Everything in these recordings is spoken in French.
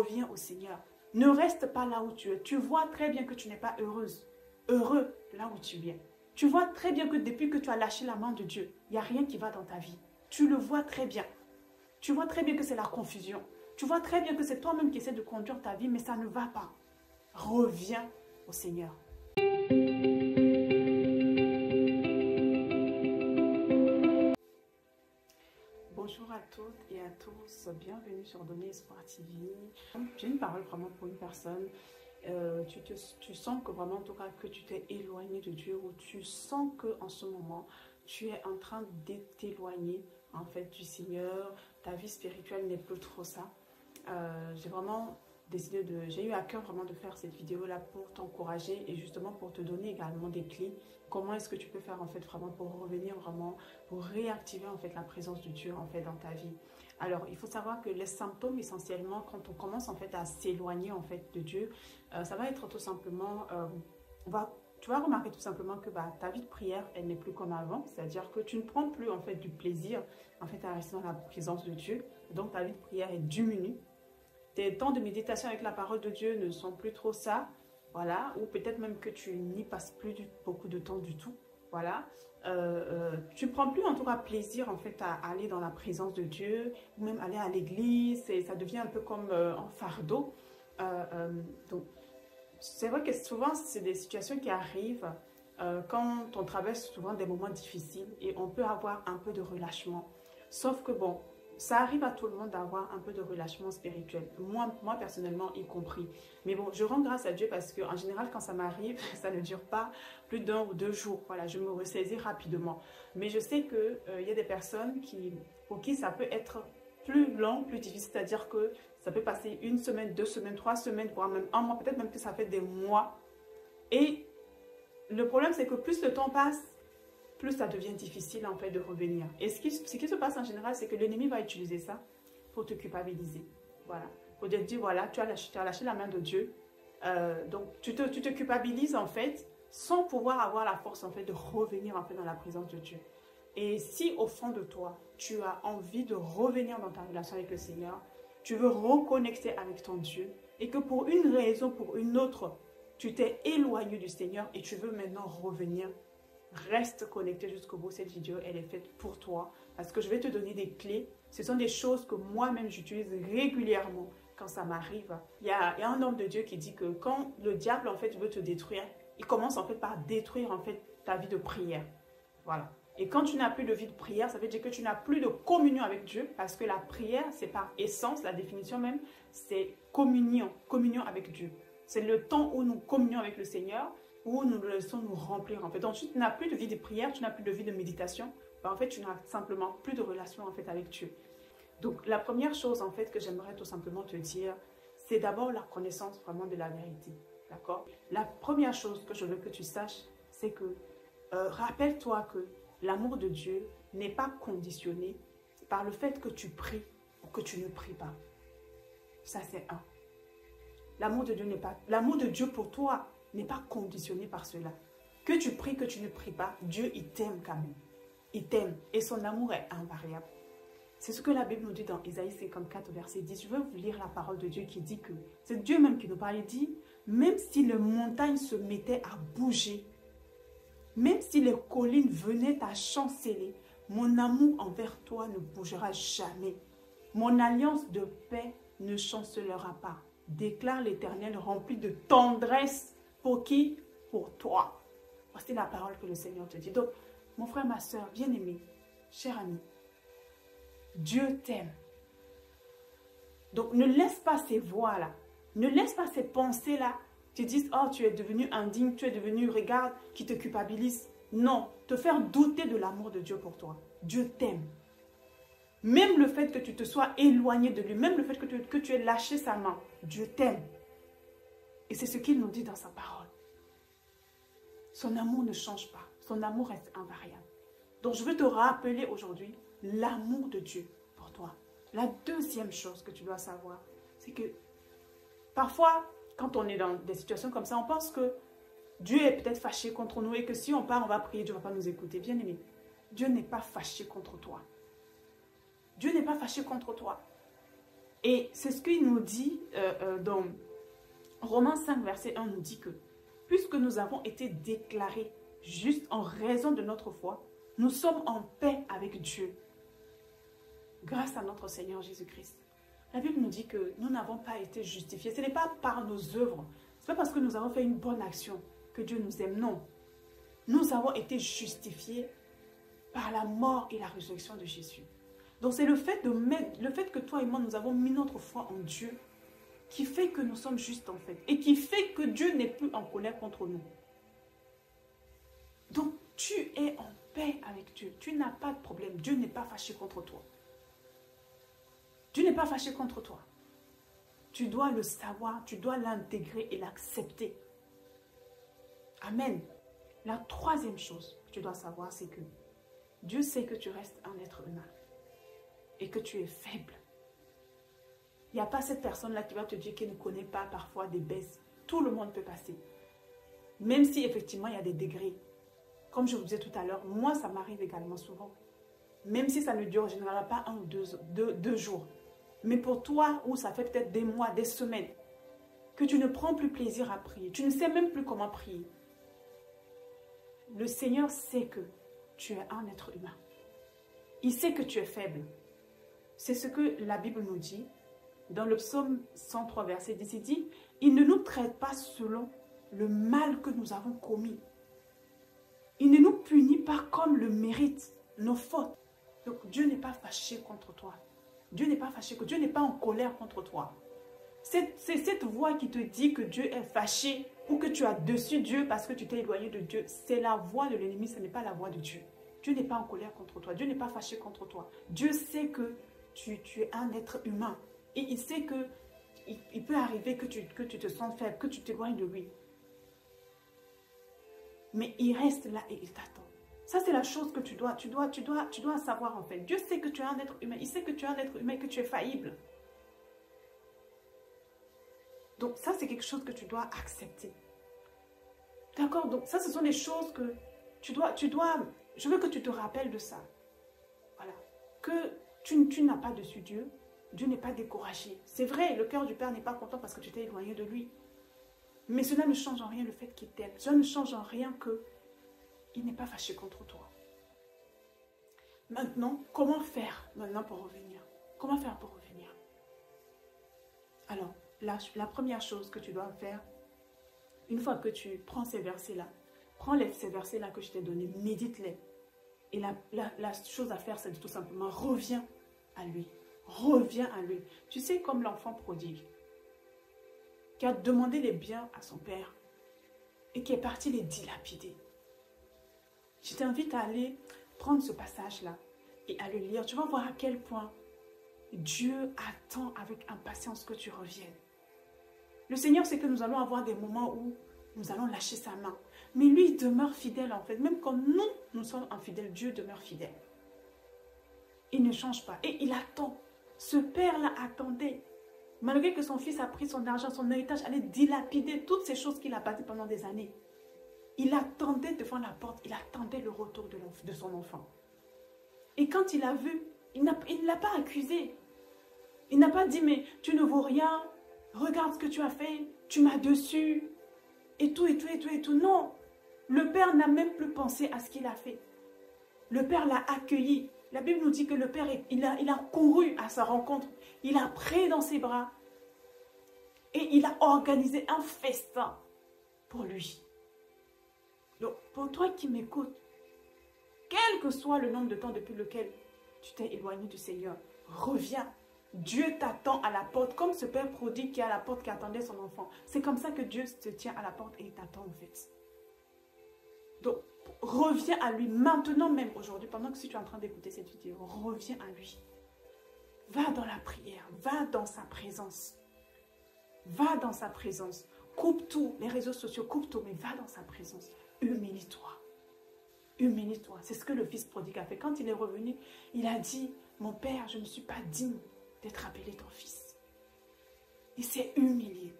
reviens au Seigneur. Ne reste pas là où tu es. Tu vois très bien que tu n'es pas heureuse, heureux là où tu es. Tu vois très bien que depuis que tu as lâché la main de Dieu, il n'y a rien qui va dans ta vie. Tu le vois très bien. Tu vois très bien que c'est la confusion. Tu vois très bien que c'est toi-même qui essaies de conduire ta vie, mais ça ne va pas. Reviens au Seigneur. Bonjour à toutes et à tous, bienvenue sur Donner Espoir TV. J'ai une parole vraiment pour une personne. Tu sens que vraiment, en tout cas, que tu t'es éloigné de Dieu, ou tu sens que en ce moment, tu es en train de t'éloigner en fait du Seigneur. Ta vie spirituelle n'est plus trop ça. J'ai eu à cœur vraiment de faire cette vidéo là pour t'encourager et justement pour te donner également des clés. Comment est-ce que tu peux faire en fait vraiment pour revenir vraiment, pour réactiver en fait la présence de Dieu en fait dans ta vie. Alors il faut savoir que les symptômes essentiellement quand on commence en fait à s'éloigner en fait de Dieu, ça va être tout simplement, tu vas remarquer tout simplement que ta vie de prière elle n'est plus comme avant, c'est-à-dire que tu ne prends plus en fait du plaisir en fait à rester dans la présence de Dieu, donc ta vie de prière est diminuée. Tes temps de méditation avec la parole de Dieu ne sont plus trop ça, voilà, ou peut-être même que tu n'y passes plus beaucoup de temps du tout, voilà. Tu ne prends plus en tout cas plaisir en fait à aller dans la présence de Dieu, ou même aller à l'église, ça devient un peu comme un fardeau. Donc, c'est vrai que souvent, c'est des situations qui arrivent quand on traverse souvent des moments difficiles et on peut avoir un peu de relâchement. Sauf que bon, ça arrive à tout le monde d'avoir un peu de relâchement spirituel. Moi personnellement, y compris. Mais bon, je rends grâce à Dieu parce qu'en général, quand ça m'arrive, ça ne dure pas plus d'1 ou 2 jours. Voilà, je me ressaisis rapidement. Mais je sais qu'il y a des personnes pour qui ça peut être plus long, plus difficile. C'est-à-dire que ça peut passer 1 semaine, 2 semaines, 3 semaines, voire même 1 mois. Peut-être même que ça fait des mois. Et le problème, c'est que plus le temps passe, plus ça devient difficile en fait de revenir. Et ce qui se passe en général, c'est que l'ennemi va utiliser ça pour te culpabiliser. Voilà. Pour te dire, voilà, tu as lâché la main de Dieu. Donc, tu te culpabilises en fait, sans pouvoir avoir la force en fait de revenir en fait dans la présence de Dieu. Et si au fond de toi, tu as envie de revenir dans ta relation avec le Seigneur, tu veux reconnecter avec ton Dieu, et que pour une raison, pour une autre, tu t'es éloigné du Seigneur et tu veux maintenant revenir, reste connecté jusqu'au bout. Cette vidéo, elle est faite pour toi parce que je vais te donner des clés. Ce sont des choses que moi-même j'utilise régulièrement quand ça m'arrive. Il y a un homme de Dieu qui dit que quand le diable en fait veut te détruire, il commence en fait par détruire en fait ta vie de prière. Voilà. Et quand tu n'as plus de vie de prière, ça veut dire que tu n'as plus de communion avec Dieu parce que la prière, c'est par essence, la définition même, c'est communion avec Dieu. C'est le temps où nous communions avec le Seigneur, où nous le laissons nous remplir en fait. Donc tu n'as plus de vie de prière, tu n'as plus de vie de méditation, en fait tu n'as simplement plus de relation en fait avec Dieu. Donc la première chose en fait que j'aimerais tout simplement te dire, c'est d'abord la connaissance vraiment de la vérité, d'accord? La première chose que je veux que tu saches, c'est que rappelle-toi que l'amour de Dieu n'est pas conditionné par le fait que tu pries ou que tu ne pries pas. Ça c'est un. L'amour de Dieu pour toi n'est pas conditionné par cela. Que tu pries, que tu ne pries pas, Dieu, il t'aime quand même. Il t'aime et son amour est invariable. C'est ce que la Bible nous dit dans Isaïe 54, verset 10. Je veux vous lire la parole de Dieu qui dit que, c'est Dieu même qui nous parle, il dit, même si les montagnes se mettaient à bouger, même si les collines venaient à chanceler, mon amour envers toi ne bougera jamais. Mon alliance de paix ne chancelera pas, déclare l'Éternel rempli de tendresse. Pour qui? Pour toi. Voici la parole que le Seigneur te dit. Donc, mon frère, ma soeur, bien-aimé, cher ami, Dieu t'aime. Donc, ne laisse pas ces voix-là, ne laisse pas ces pensées-là qui disent, oh, tu es devenu indigne, tu es devenu, regarde, qui te culpabilise. Non, te faire douter de l'amour de Dieu pour toi. Dieu t'aime. Même le fait que tu te sois éloigné de lui, même le fait que tu aies lâché sa main, Dieu t'aime. Et c'est ce qu'il nous dit dans sa parole. Son amour ne change pas. Son amour reste invariable. Donc je veux te rappeler aujourd'hui l'amour de Dieu pour toi. La deuxième chose que tu dois savoir, c'est que parfois, quand on est dans des situations comme ça, on pense que Dieu est peut-être fâché contre nous et que si on part, on va prier, Dieu ne va pas nous écouter. Bien aimé, Dieu n'est pas fâché contre toi. Dieu n'est pas fâché contre toi. Et c'est ce qu'il nous dit dans Romains 5, verset 1, nous dit que puisque nous avons été déclarés justes en raison de notre foi, nous sommes en paix avec Dieu grâce à notre Seigneur Jésus-Christ. La Bible nous dit que nous n'avons pas été justifiés. Ce n'est pas par nos œuvres. Ce n'est pas parce que nous avons fait une bonne action que Dieu nous aime. Non. Nous avons été justifiés par la mort et la résurrection de Jésus. Donc c'est le fait que toi et moi, nous avons mis notre foi en Dieu qui fait que nous sommes justes en fait. Et qui fait que Dieu n'est plus en colère contre nous. Donc tu es en paix avec Dieu. Tu n'as pas de problème. Dieu n'est pas fâché contre toi. Dieu n'est pas fâché contre toi. Tu dois le savoir, tu dois l'intégrer et l'accepter. Amen. La troisième chose que tu dois savoir, c'est que Dieu sait que tu restes un être humain et que tu es faible. Il n'y a pas cette personne-là qui va te dire qu'elle ne connaît pas parfois des baisses. Tout le monde peut passer. Même si effectivement il y a des degrés. Comme je vous disais tout à l'heure, moi ça m'arrive également souvent. Même si ça ne dure généralement pas 1 ou 2 jours. Mais pour toi, où ça fait peut-être des mois, des semaines, que tu ne prends plus plaisir à prier, tu ne sais même plus comment prier. Le Seigneur sait que tu es un être humain. Il sait que tu es faible. C'est ce que la Bible nous dit. Dans le psaume 103, verset 10, il dit « Il ne nous traite pas selon le mal que nous avons commis. Il ne nous punit pas comme le mérite, nos fautes. » Donc Dieu n'est pas fâché contre toi. Dieu n'est pas fâché, Dieu n'est pas en colère contre toi. C'est cette voix qui te dit que Dieu est fâché ou que tu as dessus Dieu parce que tu t'es éloigné de Dieu. C'est la voix de l'ennemi, ce n'est pas la voix de Dieu. Dieu n'est pas en colère contre toi. Dieu n'est pas fâché contre toi. Dieu sait que tu es un être humain. Et il sait que il peut arriver que tu te sens faible, que tu t'éloignes de lui. Mais il reste là et il t'attend. Ça, c'est la chose que tu dois savoir en fait. Dieu sait que tu es un être humain. Il sait que tu es un être humain et que tu es faillible. Donc ça, c'est quelque chose que tu dois accepter. D'accord? Donc ça, ce sont des choses que tu dois... Je veux que tu te rappelles de ça. Voilà. Que tu n'as pas dessus Dieu. Dieu n'est pas découragé. C'est vrai, le cœur du Père n'est pas content parce que tu t'es éloigné de lui. Mais cela ne change en rien le fait qu'il t'aime. Cela ne change en rien que il n'est pas fâché contre toi. Maintenant, comment faire maintenant pour revenir? Comment faire pour revenir? Alors, la première chose que tu dois faire, une fois que tu prends ces versets-là, ces versets-là que je t'ai donnés, médite-les. Et la chose à faire, c'est de tout simplement reviens à lui. Reviens à lui. Tu sais, comme l'enfant prodigue, qui a demandé les biens à son père et qui est parti les dilapider. Je t'invite à aller prendre ce passage-là et à le lire. Tu vas voir à quel point Dieu attend avec impatience que tu reviennes. Le Seigneur sait que nous allons avoir des moments où nous allons lâcher sa main. Mais lui, il demeure fidèle en fait. Même quand nous sommes infidèles, Dieu demeure fidèle. Il ne change pas. Et il attend. Ce père-là attendait. Malgré que son fils a pris son argent, son héritage, allait dilapider toutes ces choses qu'il a bâties pendant des années. Il attendait devant la porte, il attendait le retour de son enfant. Et quand il a vu, il ne l'a pas accusé. Il n'a pas dit, mais tu ne vaux rien, regarde ce que tu as fait, tu m'as dessus, et tout, et tout, et tout, et tout. Non, le père n'a même plus pensé à ce qu'il a fait. Le père l'a accueilli. La Bible nous dit que le père, il a couru à sa rencontre. Il a pris dans ses bras. Et il a organisé un festin pour lui. Donc, pour toi qui m'écoutes, quel que soit le nombre de temps depuis lequel tu t'es éloigné du Seigneur, reviens. Dieu t'attend à la porte, comme ce père prodigue qui est à la porte, qui attendait son enfant. C'est comme ça que Dieu te tient à la porte et il t'attend en fait. Donc, reviens à lui maintenant même aujourd'hui, pendant que si tu es en train d'écouter cette vidéo, reviens à lui. Va dans la prière, va dans sa présence. Va dans sa présence. Coupe tout, les réseaux sociaux, coupe tout, mais va dans sa présence. Humilie-toi. Humilie-toi. C'est ce que le fils prodigue a fait. Quand il est revenu, il a dit, mon père, je ne suis pas digne d'être appelé ton fils. Il s'est humilié.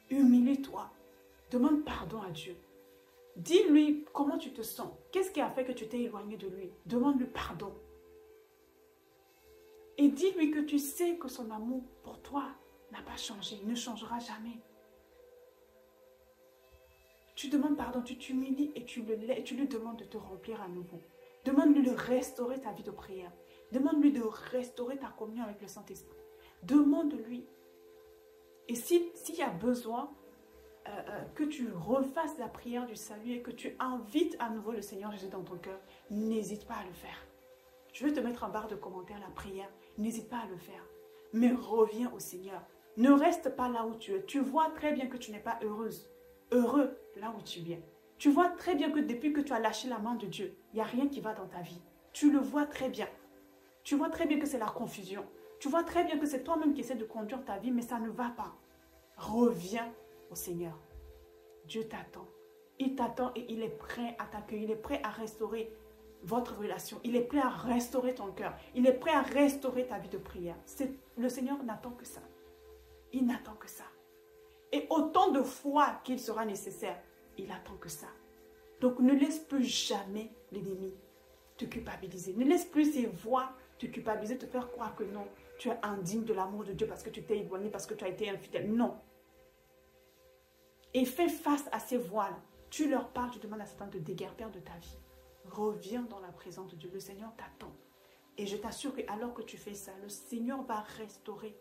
Humilie-toi. Demande pardon à Dieu. Dis-lui comment tu te sens. Qu'est-ce qui a fait que tu t'es éloigné de lui? Demande-lui pardon. Et dis-lui que tu sais que son amour pour toi n'a pas changé, ne changera jamais. Tu demandes pardon, tu t'humilies et tu lui demandes de te remplir à nouveau. Demande-lui de restaurer ta vie de prière. Demande-lui de restaurer ta communion avec le Saint-Esprit. Demande-lui. Et s'il y a besoin que tu refasses la prière du salut et que tu invites à nouveau le Seigneur Jésus dans ton cœur, n'hésite pas à le faire. Je vais te mettre en barre de commentaires la prière. N'hésite pas à le faire. Mais reviens au Seigneur. Ne reste pas là où tu es. Tu vois très bien que tu n'es pas heureuse. Heureux là où tu es. Tu vois très bien que depuis que tu as lâché la main de Dieu, il n'y a rien qui va dans ta vie. Tu le vois très bien. Tu vois très bien que c'est la confusion. Tu vois très bien que c'est toi-même qui essaies de conduire ta vie, mais ça ne va pas. Reviens au Seigneur. Dieu t'attend. Il t'attend et il est prêt à t'accueillir. Il est prêt à restaurer votre relation. Il est prêt à restaurer ton cœur. Il est prêt à restaurer ta vie de prière. Le Seigneur n'attend que ça. Il n'attend que ça. Et autant de fois qu'il sera nécessaire, il attend que ça. Donc ne laisse plus jamais l'ennemi te culpabiliser. Ne laisse plus ces voix te culpabiliser, te faire croire que non, tu es indigne de l'amour de Dieu parce que tu t'es éloigné, parce que tu as été infidèle. Non. Et fais face à ces voix-là. Tu leur parles, tu demandes à Satan de te déguerpir de ta vie. Reviens dans la présence de Dieu. Le Seigneur t'attend. Et je t'assure que alors que tu fais ça, le Seigneur va restaurer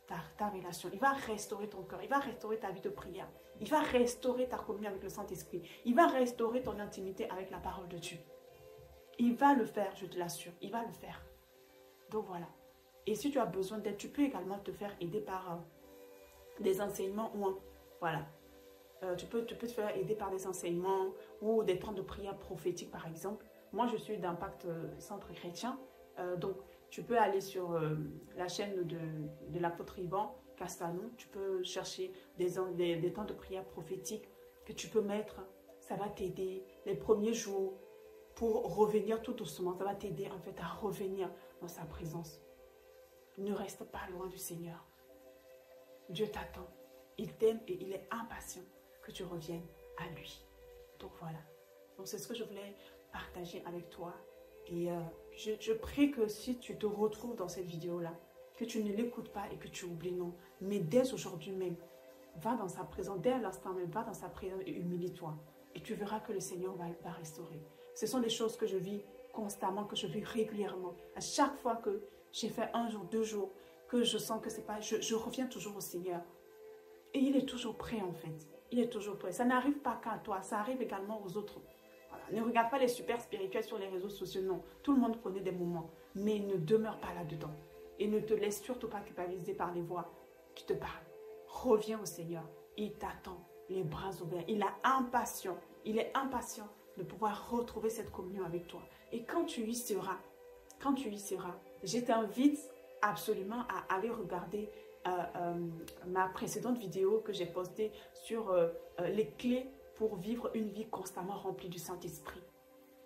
ta relation. Il va restaurer ton cœur. Il va restaurer ta vie de prière. Il va restaurer ta communion avec le Saint-Esprit. Il va restaurer ton intimité avec la parole de Dieu. Il va le faire, je te l'assure. Il va le faire. Donc voilà. Et si tu as besoin d'aide, tu peux également te faire aider par des enseignements ou voilà. Tu peux te faire aider par des enseignements ou des temps de prière prophétique par exemple. Moi, je suis d'Impact Centre Chrétien. Donc, tu peux aller sur la chaîne de l'apôtre Yvan Castanon. Tu peux chercher des temps de prière prophétique que tu peux mettre. Ça va t'aider les premiers jours pour revenir tout doucement. Ça va t'aider en fait à revenir dans sa présence. Ne reste pas loin du Seigneur. Dieu t'attend. Il t'aime et il est impatient que tu reviennes à lui. Donc voilà. Donc c'est ce que je voulais partager avec toi. Et je prie que si tu te retrouves dans cette vidéo-là, que tu ne l'écoutes pas et que tu oublies, non. Mais dès aujourd'hui même, va dans sa présence, dès l'instant même, va dans sa présence et humilie-toi. Et tu verras que le Seigneur va restaurer. Ce sont des choses que je vis constamment, que je vis régulièrement. À chaque fois que j'ai fait 1 jour, 2 jours, que je sens que c'est pas... Je reviens toujours au Seigneur. Et il est toujours prêt en fait. Il est toujours prêt. Ça n'arrive pas qu'à toi, ça arrive également aux autres. Voilà. Ne regarde pas les super spirituels sur les réseaux sociaux, non. Tout le monde connaît des moments, mais ne demeure pas là-dedans. Et ne te laisse surtout pas culpabiliser par les voix qui te parlent. Reviens au Seigneur. Il t'attend, les bras ouverts. Il est impatient de pouvoir retrouver cette communion avec toi. Et quand tu y seras, je t'invite absolument à aller regarder ma précédente vidéo que j'ai postée sur les clés pour vivre une vie constamment remplie du Saint-Esprit.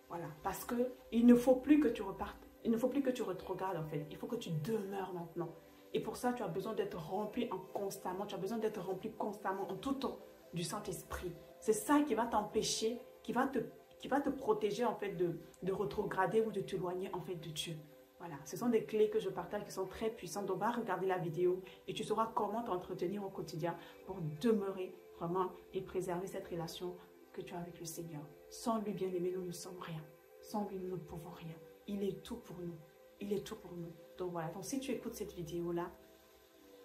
Voilà, parce que il ne faut plus que tu repartes, il ne faut plus que tu retrogrades en fait, il faut que tu demeures maintenant. Et pour ça, tu as besoin d'être rempli constamment, tu as besoin d'être rempli constamment en tout temps du Saint-Esprit. C'est ça qui va t'empêcher, qui va te protéger en fait de retrograder ou de t'éloigner en fait de Dieu. Voilà, ce sont des clés que je partage qui sont très puissantes. Donc, va regarder la vidéo et tu sauras comment t'entretenir au quotidien pour demeurer vraiment et préserver cette relation que tu as avec le Seigneur. Sans lui, bien aimé, nous ne sommes rien. Sans lui, nous ne pouvons rien. Il est tout pour nous. Il est tout pour nous. Donc, voilà. Donc, si tu écoutes cette vidéo-là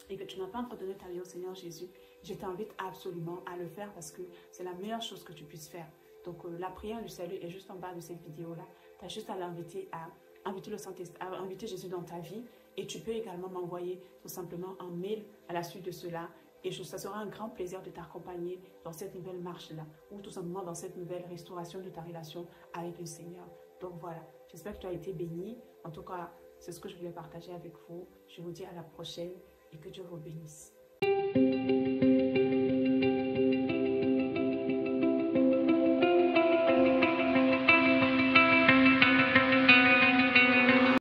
et que tu n'as pas encore donné ta vie au Seigneur Jésus, je t'invite absolument à le faire parce que c'est la meilleure chose que tu puisses faire. Donc, la prière du salut est juste en bas de cette vidéo-là. Tu as juste à l'inviter à inviter le Saint-Esprit, inviter Jésus dans ta vie et tu peux également m'envoyer tout simplement un mail à la suite de cela et ça sera un grand plaisir de t'accompagner dans cette nouvelle marche-là ou tout simplement dans cette nouvelle restauration de ta relation avec le Seigneur. Donc voilà, j'espère que tu as été béni. En tout cas, c'est ce que je voulais partager avec vous. Je vous dis à la prochaine et que Dieu vous bénisse.